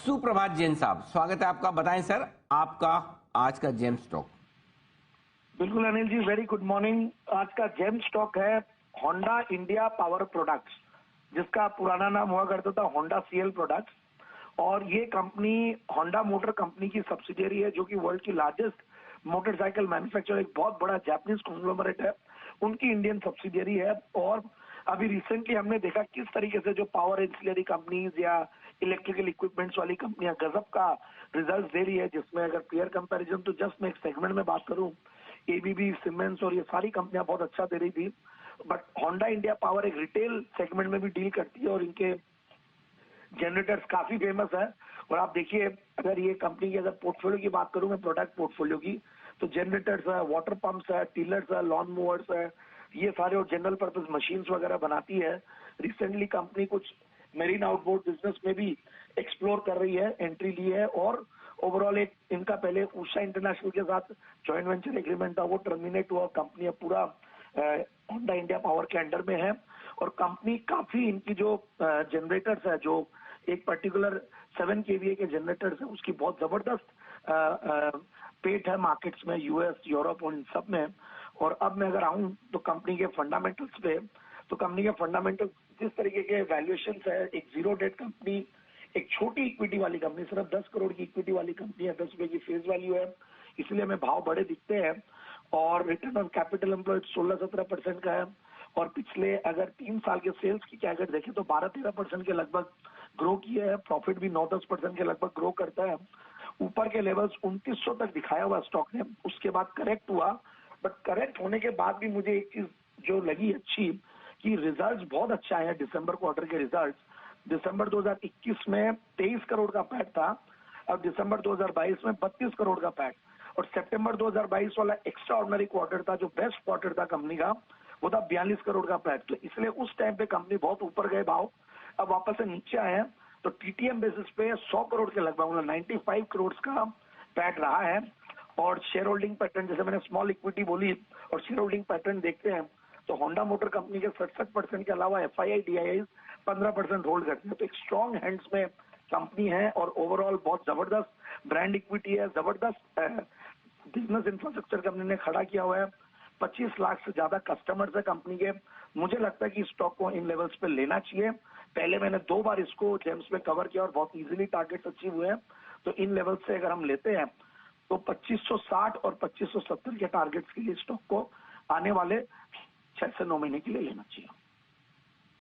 सुप्रभात जैन साहब, स्वागत है आपका। बताएं सर, आपका आज का जेम स्टॉक। बिल्कुल Anil ji, very good morning. आज का जेम स्टॉक है होंडा इंडिया पावर प्रोडक्ट्स, जिसका पुराना नाम हुआ करता था होंडा सीएल प्रोडक्ट्स। और ये कंपनी होंडा मोटर कंपनी की सब्सिडियरी है, जो कि वर्ल्ड की लार्जेस्ट मोटरसाइकिल मैन्युफैक्चरर, एक बहुत बड़ा जापानीज कॉन्ग्लोमरेट है, उनकी इंडियन सब्सिडियरी है। और अभी रिसेंटली हमने देखा किस तरीके से जो पावर एंसिलरी कंपनीज या इलेक्ट्रिकल इक्विपमेंट्स वाली कंपनियां गजब का रिजल्ट दे रही है, जिसमें अगर पेयर कंपैरिजन तो जस्ट मैं एक सेगमेंट में बात करूं, एबीबी, सीमेंस और ये सारी कंपनियां बहुत अच्छा दे रही थी। बट होंडा इंडिया पावर एक रिटेल सेगमेंट में भी डील करती है और इनके जनरेटर्स काफी फेमस है। और आप देखिए, अगर ये कंपनी की अगर पोर्टफोलियो की बात करूं मैं, प्रोडक्ट पोर्टफोलियो की, तो जनरेटर्स है, वाटर पंप्स है, टिलर्स है, लॉन मूवर्स है, ये सारे और जनरल पर्पस मशीन्स वगैरह बनाती है। रिसेंटली कंपनी कुछ मेरीन आउटबोर्ड बिजनेस में भी एक्सप्लोर कर रही है, एंट्री ली है। और ओवरऑल एक इनका पहले उषा इंटरनेशनल के साथ जॉइंट वेंचर एग्रीमेंट था, वो टर्मिनेट हुआ। कंपनी अब पूरा होंडा इंडिया पावर के अंडर में है। और कंपनी काफी इनकी जो जनरेटर्स है, जो एक पर्टिकुलर 7 केवीए के जनरेटर्स है, उसकी बहुत जबरदस्त पेट है मार्केट्स में, यूएस, यूरोप और इन सब में। और अब मैं अगर आऊं तो कंपनी के फंडामेंटल्स पे, तो कंपनी के फंडामेंटल्स जिस तरीके के वैल्यूएशन है, एक जीरो डेट कंपनी, एक छोटी इक्विटी वाली कंपनी, सिर्फ 10 करोड़ की इक्विटी वाली कंपनी है, 10 रुपए की फेस वैल्यू है, इसलिए हमें भाव बड़े दिखते हैं। और रिटर्न ऑन कैपिटल एम्प्लॉयड 16-17% का है। और पिछले अगर 3 साल के सेल्स की क्या अगर देखें तो 12-13% के लगभग ग्रो किया है। प्रॉफिट भी 9-10% के लगभग ग्रो करता है। ऊपर के लेवल्स 2900 तक दिखाया हुआ स्टॉक ने, उसके बाद करेक्ट हुआ। बट करेक्ट होने के बाद भी मुझे एक चीज जो लगी अच्छी, कि रिजल्ट्स बहुत अच्छा आए हैं। दिसंबर क्वार्टर के रिजल्ट्स, दिसंबर 2021 में 23 करोड़ का पैट था, अब दिसंबर 2022 में 32 करोड़ का पैट। और सितंबर 2022 वाला एक्स्ट्रा ऑर्डिनरी क्वार्टर था, जो बेस्ट क्वार्टर था कंपनी का, वो था 42 करोड़ का पैट। तो इसलिए उस टाइम पे कंपनी बहुत ऊपर गए भाव, अब वापस से नीचे आए हैं। तो टीटीएम बेसिस पे 100 करोड़ के लगभग, मतलब 95 करोड़ का पैट रहा है। और शेयर होल्डिंग पैटर्न, जैसे मैंने स्मॉल इक्विटी बोली, और शेयर होल्डिंग पैटर्न देखते हैं तो होंडा मोटर कंपनी के 67% के अलावा एफआईआई, डीआईआई 15% होल्ड करते हैं। तो एक स्ट्रॉन्ग हैंड्स में कंपनी है और ओवरऑल बहुत जबरदस्त ब्रांड इक्विटी है, जबरदस्त बिजनेस इंफ्रास्ट्रक्चर कंपनी ने खड़ा किया हुआ है। 25 लाख से ज्यादा कस्टमर्स है कंपनी के। मुझे लगता है कि स्टॉक को इन लेवल्स पे लेना चाहिए। पहले मैंने 2 बार इसको जेम्स में कवर किया और बहुत इजीली टारगेट्स अचीव हुए हैं। तो इन लेवल्स से अगर हम लेते हैं तो 2560 और 2570 के टारगेट्स के लिए स्टॉक को आने वाले 6 से 9 महीने के लिए लेना चाहिए।